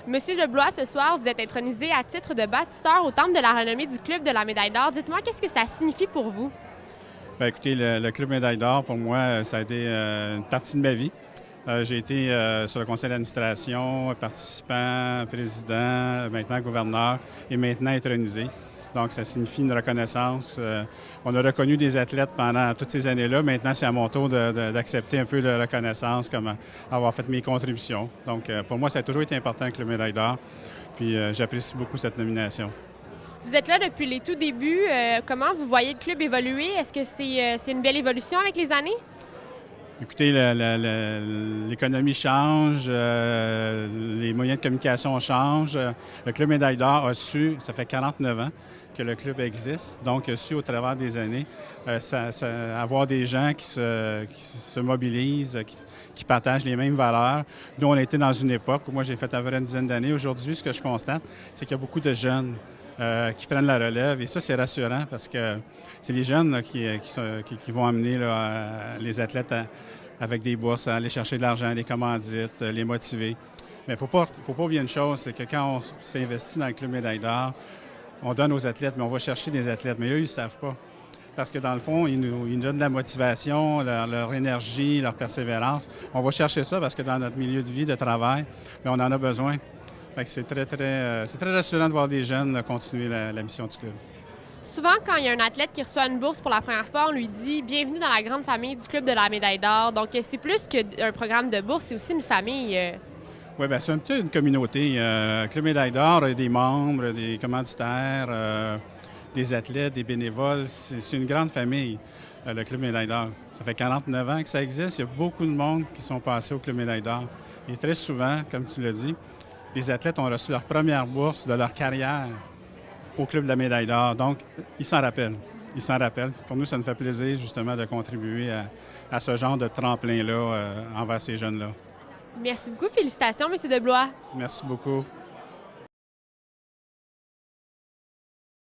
Monsieur Leblois, ce soir, vous êtes intronisé à titre de bâtisseur au Temple de la renommée du Club de la Médaille d'Or. Dites-moi, qu'est-ce que ça signifie pour vous? Bien, écoutez, le Club Médaille d'Or, pour moi, ça a été une partie de ma vie. J'ai été sur le conseil d'administration, participant, président, maintenant gouverneur et maintenant intronisé. Donc, ça signifie une reconnaissance. On a reconnu des athlètes pendant toutes ces années-là. Maintenant, c'est à mon tour d'accepter un peu de reconnaissance, comme avoir fait mes contributions. Donc, pour moi, ça a toujours été important avec le Médaille d'Or. Puis, j'apprécie beaucoup cette nomination. Vous êtes là depuis les tout débuts. Comment vous voyez le club évoluer? Est-ce que c'est une belle évolution avec les années? Écoutez, l'économie change, les moyens de communication changent. Le Club Médaille d'Or a su, ça fait 49 ans que le club existe, donc a su au travers des années avoir des gens qui se mobilisent, qui partagent les mêmes valeurs. Nous, on a été dans une époque où moi j'ai fait à peu près une dizaine d'années. Aujourd'hui, ce que je constate, c'est qu'il y a beaucoup de jeunes qui prennent la relève. Et ça, c'est rassurant parce que c'est les jeunes là, qui vont amener les athlètes avec des bourses à aller chercher de l'argent, des commandites, les motiver. Mais il ne faut pas oublier une chose, c'est que quand on s'investit dans le Club Médaille d'Or, on donne aux athlètes, mais on va chercher des athlètes. Mais eux, ils ne savent pas. Parce que dans le fond, ils nous donnent de la motivation, leur énergie, leur persévérance. On va chercher ça parce que dans notre milieu de vie, de travail, bien, on en a besoin. C'est très rassurant de voir des jeunes là, continuer la mission du club. Souvent, quand il y a un athlète qui reçoit une bourse pour la première fois, on lui dit « Bienvenue dans la grande famille du Club de la Médaille d'Or ». Donc, c'est plus qu'un programme de bourse, c'est aussi une famille. Oui, bien, c'est un peu une communauté. Le Club Médaille d'Or a des membres, des commanditaires, des athlètes, des bénévoles. C'est une grande famille, le Club Médaille d'Or. Ça fait 49 ans que ça existe. Il y a beaucoup de monde qui sont passés au Club Médaille d'Or. Et très souvent, comme tu l'as dit, les athlètes ont reçu leur première bourse de leur carrière au Club de la Médaille d'Or. Donc, ils s'en rappellent. Ils s'en rappellent. Pour nous, ça nous fait plaisir, justement, de contribuer à ce genre de tremplin-là envers ces jeunes-là. Merci beaucoup. Félicitations, M. Deblois. Merci beaucoup.